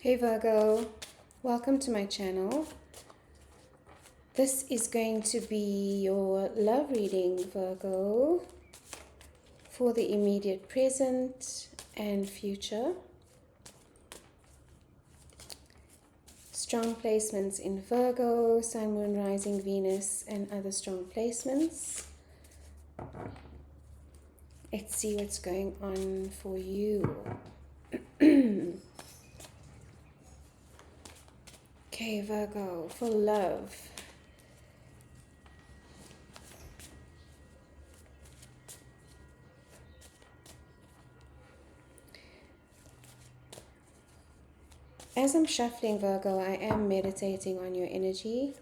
Hey Virgo, welcome to my channel. This is going to be your love reading, Virgo, for the immediate present and future. Strong placements in Virgo, Sun, Moon, Rising, Venus, and other strong placements. Let's see what's going on for you. Okay, Virgo, for love. As I'm shuffling, Virgo, I am meditating on your energy.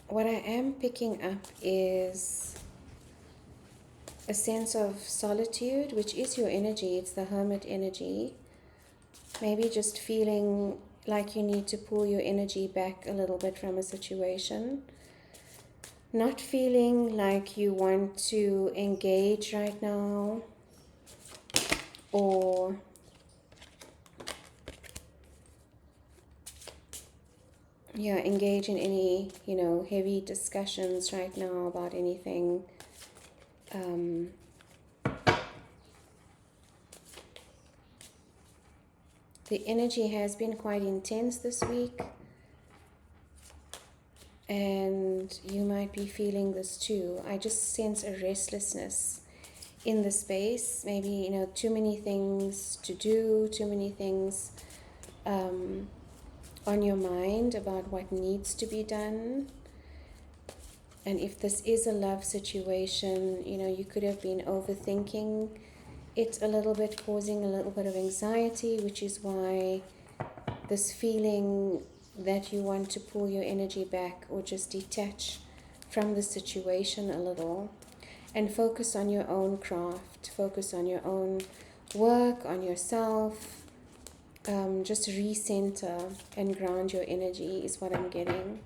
What I am picking up is a sense of solitude, which is your energy. It's the hermit energy. Maybe just feeling like you need to pull your energy back a little bit from a situation. Not feeling like you want to engage right now, or engage in any, heavy discussions right now about anything. The energy has been quite intense this week, and you might be feeling this too. I just sense a restlessness in the space. Maybe, too many things to do, too many things on your mind about what needs to be done. And if this is a love situation, you could have been overthinking it a little bit, causing a little bit of anxiety, which is why this feeling that you want to pull your energy back or just detach from the situation a little and focus on your own craft, focus on your own work, on yourself. Just recenter and ground your energy is what I'm getting.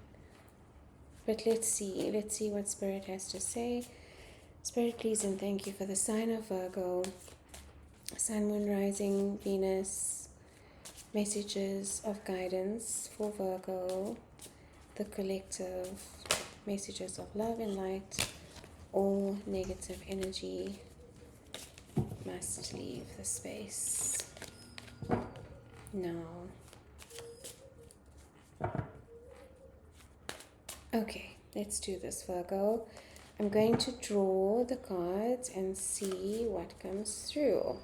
But let's see what Spirit has to say. Spirit, please and thank you for the sign of Virgo, Sun, Moon, Rising, Venus, messages of guidance for Virgo, the collective, messages of love and light. All negative energy must leave the space now. Okay, let's do this, Virgo. I'm going to draw the cards and see what comes through.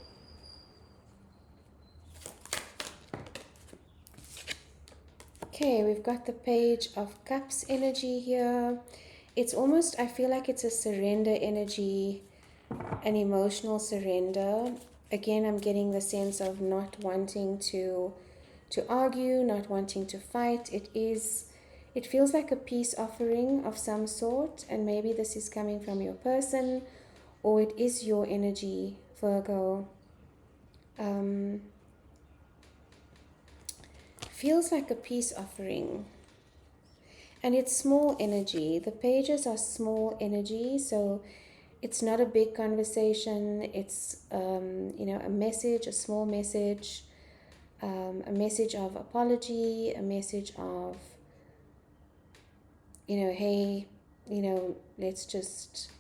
Okay, we've got the Page of Cups energy here. It's almost, I feel like it's a surrender energy, an emotional surrender. Again, I'm getting the sense of not wanting to argue, not wanting to fight. It feels like a peace offering of some sort, and maybe this is coming from your person, or it is your energy, Virgo. Feels like a peace offering. And it's small energy. The pages are small energy, so it's not a big conversation. It's, a message, a small message, a message of apology, a message of, hey, let's just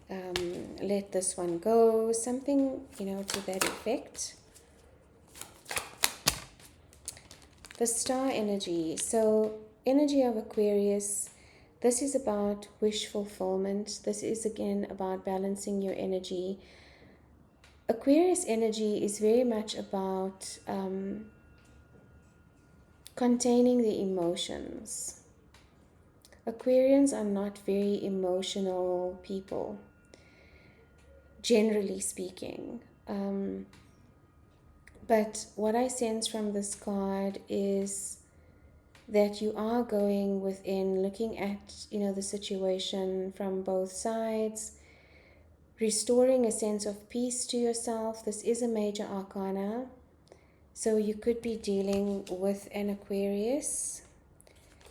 let this one go, something, to that effect. The star energy. So energy of Aquarius, this is about wish fulfillment. This is again about balancing your energy. Aquarius energy is very much about containing the emotions. Aquarians are not very emotional people, generally speaking. But what I sense from this card is that you are going within, looking at, the situation from both sides, restoring a sense of peace to yourself. This is a major arcana, so you could be dealing with an Aquarius.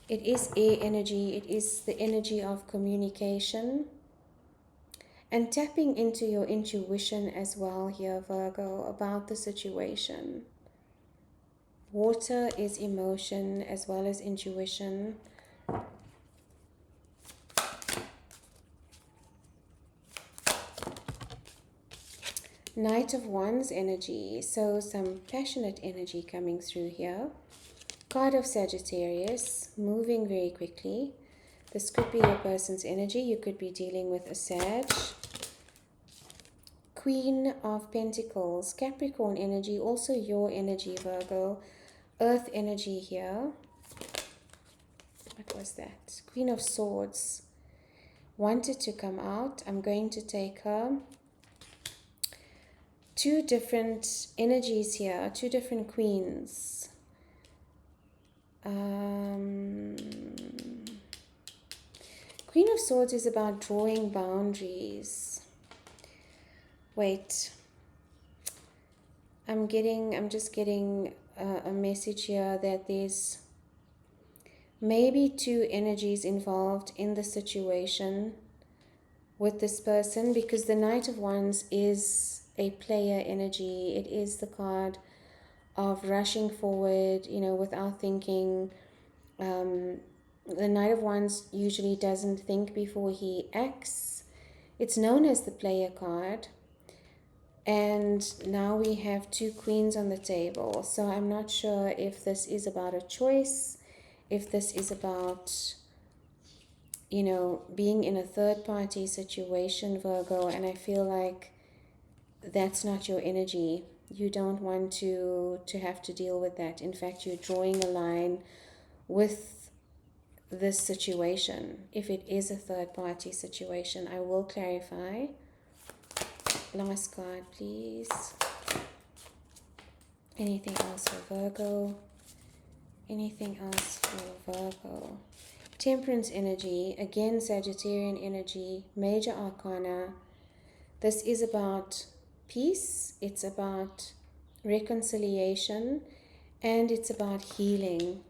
It is air energy. It is the energy of communication. And tapping into your intuition as well here, Virgo, about the situation. Water is emotion as well as intuition. Knight of Wands energy, so some passionate energy coming through here. Card of Sagittarius, moving very quickly. This could be your person's energy. You could be dealing with a Sag. Queen of Pentacles, Capricorn energy, also your energy, Virgo. Earth energy here. What was that? Queen of Swords. Wanted to come out. I'm going to take her. Two different energies here. Two different queens. Queen of Swords is about drawing boundaries. Wait. I'm just getting a message here that there's maybe two energies involved in the situation with this person, because the Knight of Wands is a player energy. It is the card of rushing forward, without thinking. The Knight of Wands usually doesn't think before he acts. It's known as the player card. And now we have two queens on the table. So I'm not sure if this is about a choice, if this is about, being in a third-party situation, Virgo. And I feel like that's not your energy. You don't want to have to deal with that. In fact, you're drawing a line with this situation. If it is a third-party situation, I will clarify. Last card, please. Anything else for Virgo? Anything else for Virgo? Temperance energy, again Sagittarian energy, major arcana. This is about peace, it's about reconciliation, and it's about healing.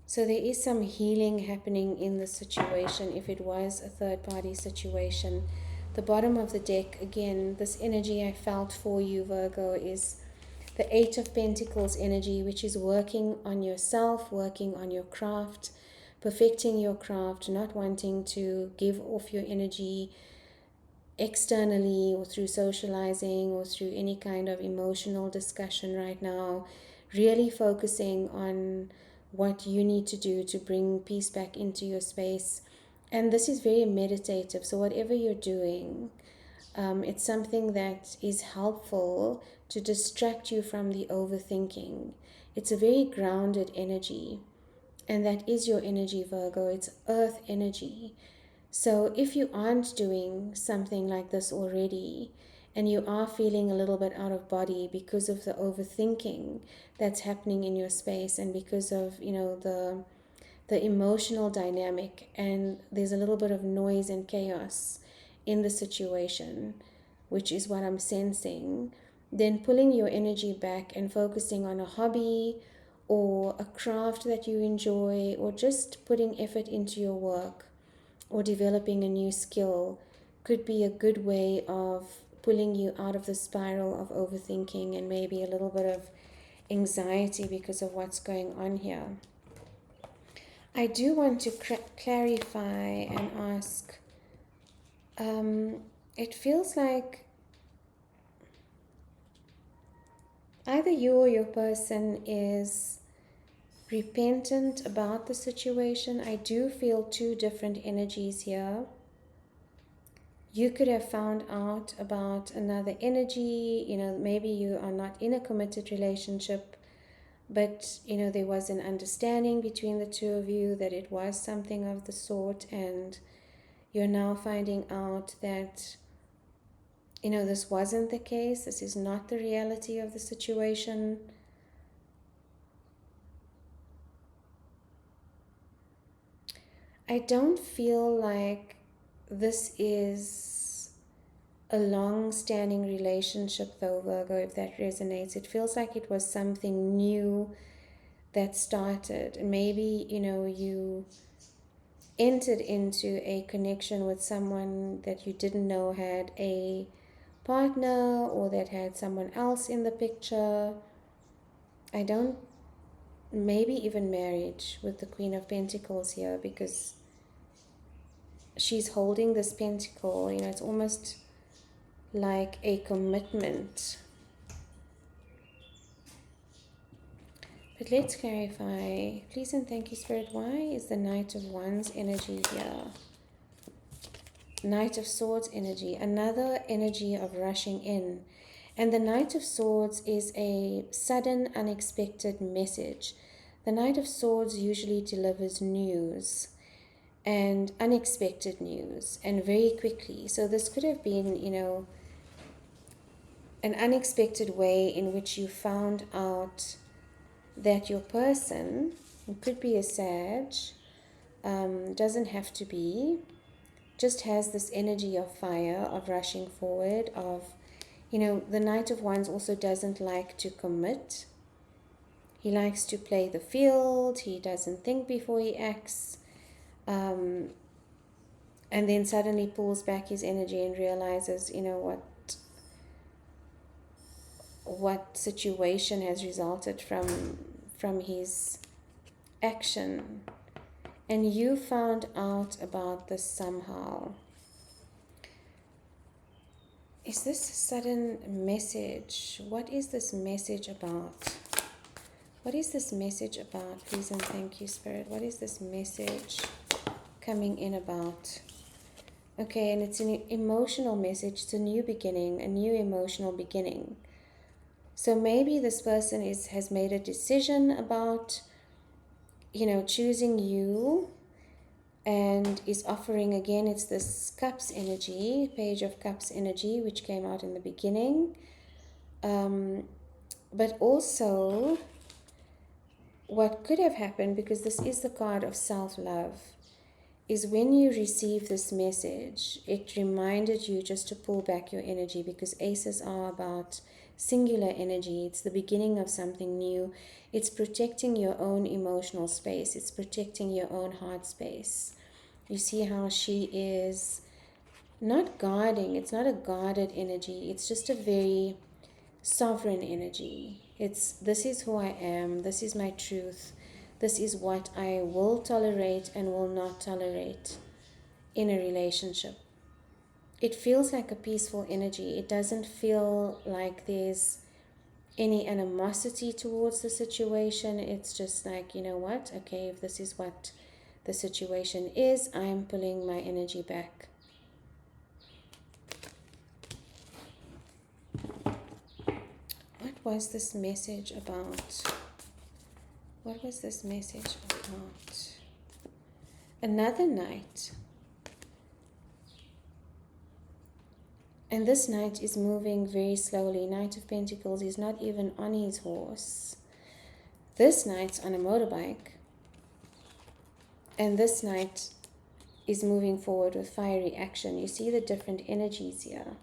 So there is some healing happening in the situation if it was a third-party situation. The bottom of the deck, again, this energy I felt for you, Virgo, is the Eight of Pentacles energy, which is working on yourself, working on your craft, perfecting your craft, not wanting to give off your energy externally or through socializing or through any kind of emotional discussion right now. Really focusing on what you need to do to bring peace back into your space. And this is very meditative, so whatever you're doing, it's something that is helpful to distract you from the overthinking. It's a very grounded energy, and that is your energy, Virgo. It's earth energy. So if you aren't doing something like this already, and you are feeling a little bit out of body because of the overthinking that's happening in your space, and because of, the emotional dynamic, and there's a little bit of noise and chaos in the situation, which is what I'm sensing, then pulling your energy back and focusing on a hobby or a craft that you enjoy, or just putting effort into your work or developing a new skill could be a good way of pulling you out of the spiral of overthinking and maybe a little bit of anxiety because of what's going on here. I do want to clarify and ask, it feels like either you or your person is repentant about the situation. I do feel two different energies here. You could have found out about another energy, maybe you are not in a committed relationship, but, there was an understanding between the two of you that it was something of the sort, and you're now finding out that, this wasn't the case. This is not the reality of the situation. I don't feel like this is a long-standing relationship, though, Virgo, if that resonates. It feels like it was something new that started. Maybe, entered into a connection with someone that you didn't know had a partner, or that had someone else in the picture. I don't, maybe even marriage with the Queen of Pentacles here, because she's holding this pentacle, you know, it's almost like a commitment. But let's clarify, please and thank you, Spirit. Why is the Knight of Wands energy here? Knight of Swords energy, another energy of rushing in. And the Knight of Swords is a sudden, unexpected message. The Knight of Swords usually delivers news, and unexpected news, and very quickly. So this could have been, you know, an unexpected way in which you found out that your person, it could be a Sag, doesn't have to be, just has this energy of fire, of rushing forward, of, you know, the Knight of Wands also doesn't like to commit. He likes to play the field. He doesn't think before he acts. And then suddenly pulls back his energy and realizes, you know, what situation has resulted from his action. And you found out about this somehow. Is this a sudden message? What is this message about? What is this message about? Please and thank you, Spirit. What is this message coming in about? Okay, and it's an emotional message. It's a new beginning, a new emotional beginning. So maybe this person has made a decision about, you know, choosing you, and is offering, again, it's this Cups energy, Page of Cups energy, which came out in the beginning. But also, what could have happened, because this is the card of self-love, is when you receive this message, it reminded you just to pull back your energy, because aces are about singular energy. It's the beginning of something new. It's protecting your own emotional space. It's protecting your own heart space. You see how she is not guarding. It's not a guarded energy. It's just a very sovereign energy. It's, this is who I am. This is my truth. This is what I will tolerate and will not tolerate in a relationship. It feels like a peaceful energy. It doesn't feel like there's any animosity towards the situation. It's just like, you know what? Okay, if this is what the situation is, I'm pulling my energy back. What was this message about? What was this message about? Another knight. And this knight is moving very slowly. Knight of Pentacles is not even on his horse. This knight's on a motorbike. And this knight is moving forward with fiery action. You see the different energies here.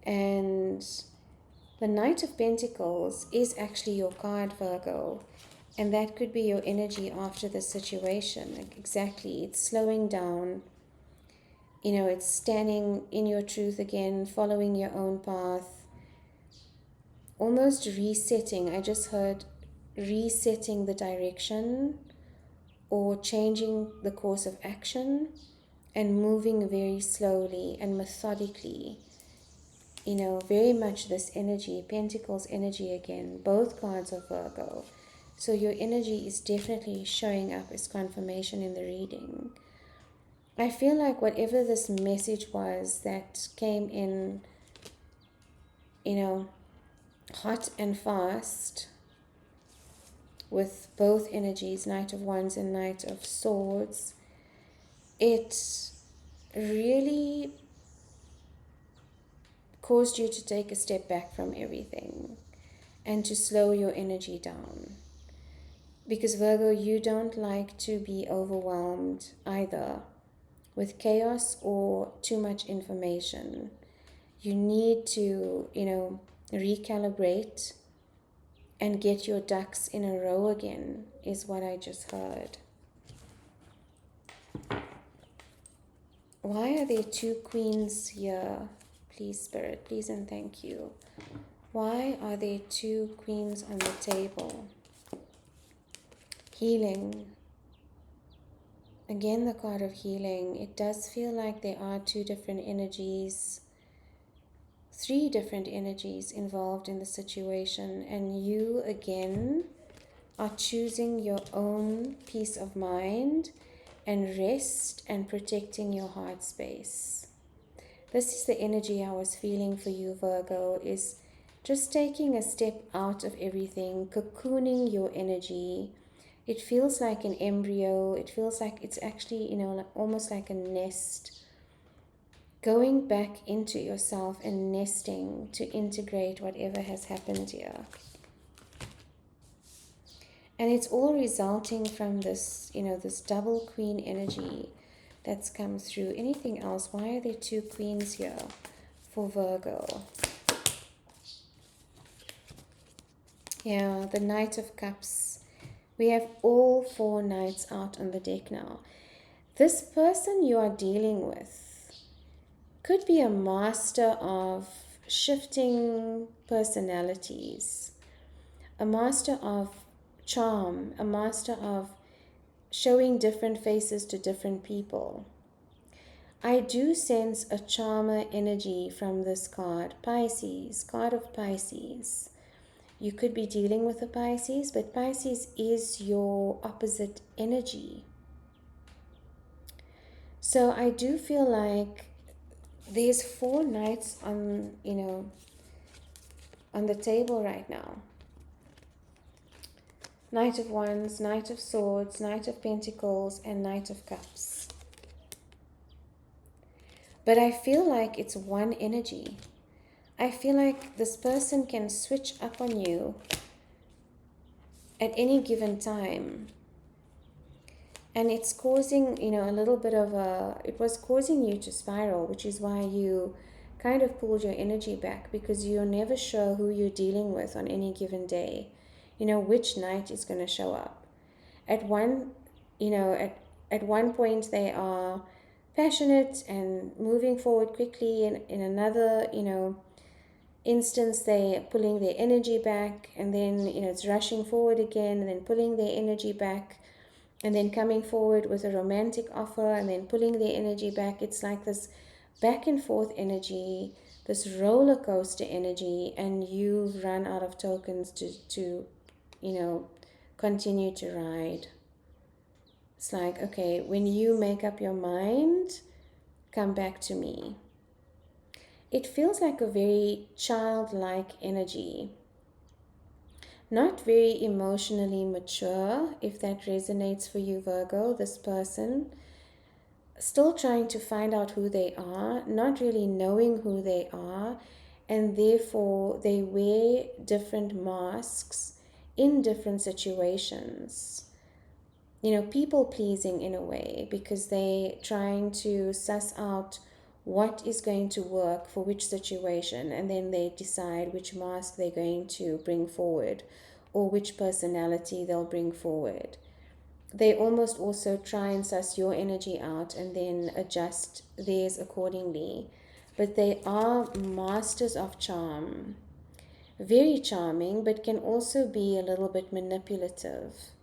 And the Knight of Pentacles is actually your card, Virgo. And that could be your energy after the situation. Like, exactly. It's slowing down. You know, it's standing in your truth again, following your own path. Almost resetting. I just heard resetting the direction, or changing the course of action, and moving very slowly and methodically. You know, very much this energy, Pentacles energy again, both cards of Virgo. So your energy is definitely showing up as confirmation in the reading. I feel like whatever this message was that came in, you know, hot and fast, with both energies, Knight of Wands and Knight of Swords, it really caused you to take a step back from everything and to slow your energy down. Because Virgo, you don't like to be overwhelmed either with chaos or too much information. You need to, you know, recalibrate and get your ducks in a row again, is what I just heard. Why are there two queens here? Please, Spirit, please and thank you. Why are there two queens on the table? Healing. Again, the card of healing. It does feel like there are two different energies, three different energies involved in the situation, and you again are choosing your own peace of mind and rest and protecting your heart space. This is the energy I was feeling for you, Virgo, is just taking a step out of everything, cocooning your energy. It feels like an embryo. It feels like it's actually, almost like a nest. Going back into yourself and nesting to integrate whatever has happened here. And it's all resulting from this, this double queen energy that's come through. Anything else? Why are there two queens here for Virgo? Yeah, the Knight of Cups. We have all four knights out on the deck now. This person you are dealing with could be a master of shifting personalities, a master of charm, a master of showing different faces to different people. I do sense a charmer energy from this card. Pisces, card of Pisces. You could be dealing with a Pisces, but Pisces is your opposite energy. So I do feel like there's four knights on, on the table right now. Knight of Wands, Knight of Swords, Knight of Pentacles, and Knight of Cups. But I feel like it's one energy. I feel like this person can switch up on you at any given time. And it's causing, a little bit of it was causing you to spiral, which is why you kind of pulled your energy back, because you're never sure who you're dealing with on any given day. Which knight is going to show up. At one point they are passionate and moving forward quickly, and in another, instance they're pulling their energy back, and then, it's rushing forward again, and then pulling their energy back, and then coming forward with a romantic offer, and then pulling their energy back. It's like this back and forth energy, this roller coaster energy, and you've run out of tokens to continue to ride. It's like, okay, when you make up your mind, come back to me. It feels like a very childlike energy. Not very emotionally mature, if that resonates for you, Virgo. This person still trying to find out who they are, not really knowing who they are, and therefore they wear different masks in different situations. People pleasing in a way, because they're trying to suss out what is going to work for which situation, and then they decide which mask they're going to bring forward or which personality they'll bring forward. They almost also try and suss your energy out and then adjust theirs accordingly. But they are masters of charm. Very charming, but can also be a little bit manipulative.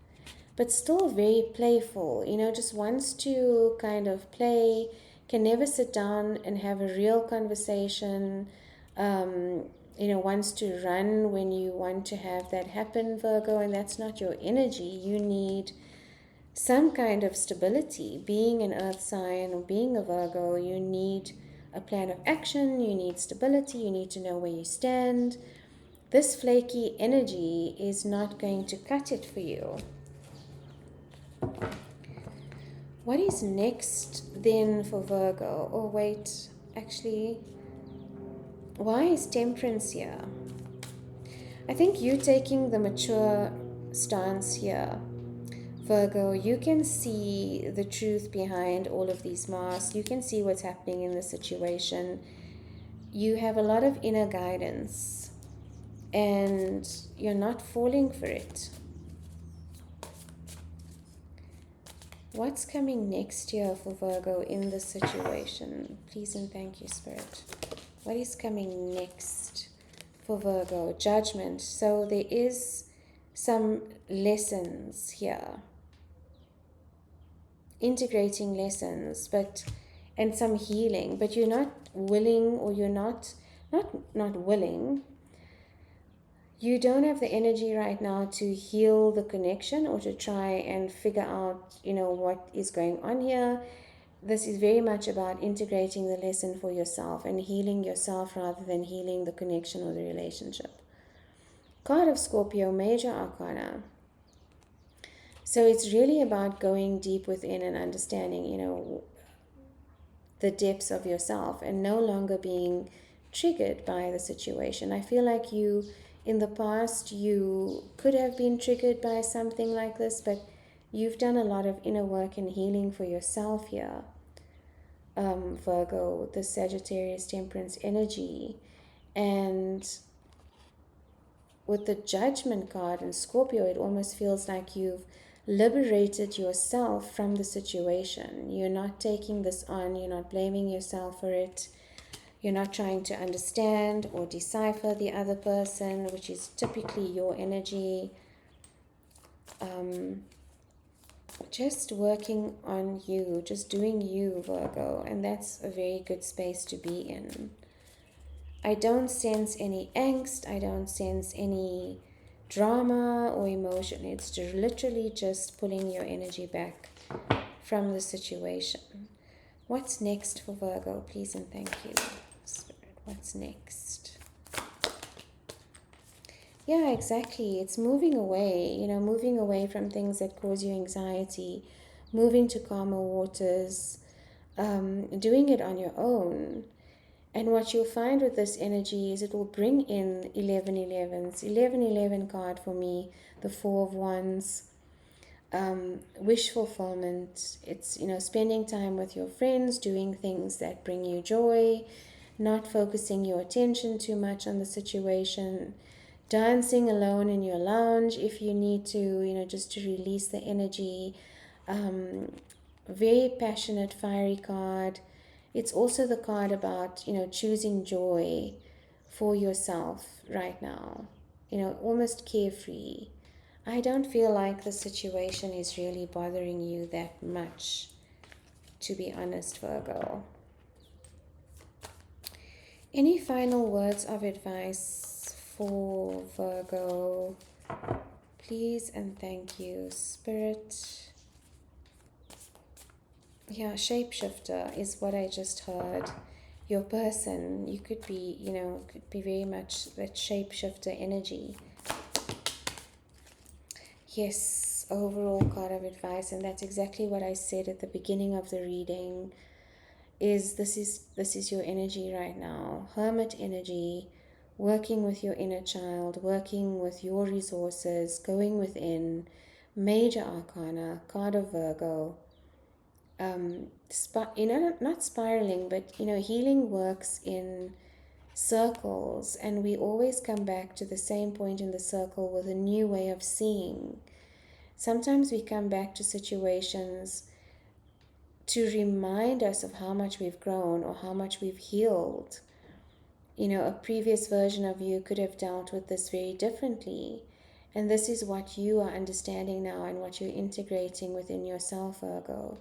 But still very playful, just wants to kind of play, can never sit down and have a real conversation, wants to run when you want to have that happen, Virgo, and that's not your energy. You need some kind of stability. Being an earth sign or being a Virgo, you need a plan of action, you need stability, you need to know where you stand. This flaky energy is not going to cut it for you. What is next then for Virgo? Oh wait, actually, why is Temperance here? I think you taking the mature stance here, Virgo. You can see the truth behind all of these masks. You can see what's happening in the situation. You have a lot of inner guidance, and you're not falling for it. What's coming next year for Virgo in this situation? Please and thank you, Spirit. What is coming next for Virgo? Judgment. So there is some lessons here. Integrating lessons, and some healing, but you're not willing, or you're not willing. You don't have the energy right now to heal the connection or to try and figure out, what is going on here. This is very much about integrating the lesson for yourself and healing yourself rather than healing the connection or the relationship. Card of Scorpio, Major Arcana. So it's really about going deep within and understanding, the depths of yourself and no longer being triggered by the situation. I feel like in the past, you could have been triggered by something like this, but you've done a lot of inner work and healing for yourself here, Virgo, the Sagittarius Temperance energy. And with the Judgment card in Scorpio, it almost feels like you've liberated yourself from the situation. You're not taking this on, you're not blaming yourself for it. You're not trying to understand or decipher the other person, which is typically your energy. Just working on you, just doing you, Virgo, and that's a very good space to be in. I don't sense any angst, I don't sense any drama or emotion. It's literally just pulling your energy back from the situation. What's next for Virgo, please and thank you, Spirit? What's next? Yeah, exactly. It's moving away, moving away from things that cause you anxiety, moving to calmer waters, doing it on your own. And what you'll find with this energy is it will bring in 1111s. 1111 card for me, the Four of Wands, wish fulfillment. It's, spending time with your friends, doing things that bring you joy, not focusing your attention too much on the situation, dancing alone in your lounge if you need to, just to release the energy. Very passionate, fiery card. It's also the card about, choosing joy for yourself right now, almost carefree. I don't feel like the situation is really bothering you that much, to be honest, Virgo. Any final words of advice for Virgo? Please and thank you, Spirit. Yeah, shapeshifter is what I just heard. Your person, you could be, could be very much that shapeshifter energy. Yes, overall card of advice, and that's exactly what I said at the beginning of the reading. This is your energy right now. Hermit energy, working with your inner child, working with your resources, going within. Major Arcana, card of Virgo. Not spiraling, but healing works in circles, and we always come back to the same point in the circle with a new way of seeing. Sometimes we come back to situations to remind us of how much we've grown or how much we've healed. A previous version of you could have dealt with this very differently, and this is what you are understanding now and what you're integrating within yourself, Virgo.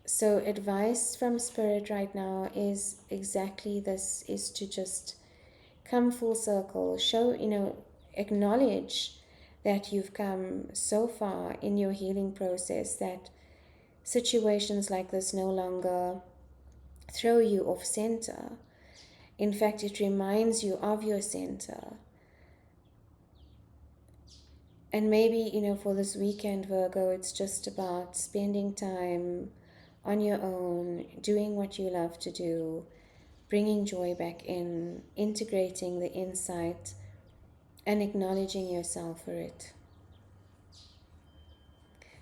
So advice from Spirit right now is exactly this, is to just come full circle, show, acknowledge that you've come so far in your healing process, that situations like this no longer throw you off center. In fact, it reminds you of your center. And maybe, for this weekend, Virgo, it's just about spending time on your own, doing what you love to do, bringing joy back in, integrating the insight, and acknowledging yourself for it.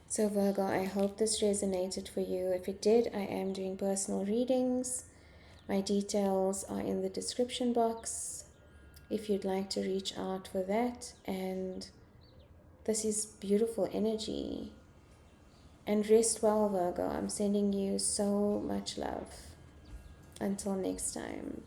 So Virgo, I hope this resonated for you. If it did, I am doing personal readings. My details are in the description box if you'd like to reach out for that. And This is beautiful energy. And rest well, Virgo. I'm sending you so much love. Until next time.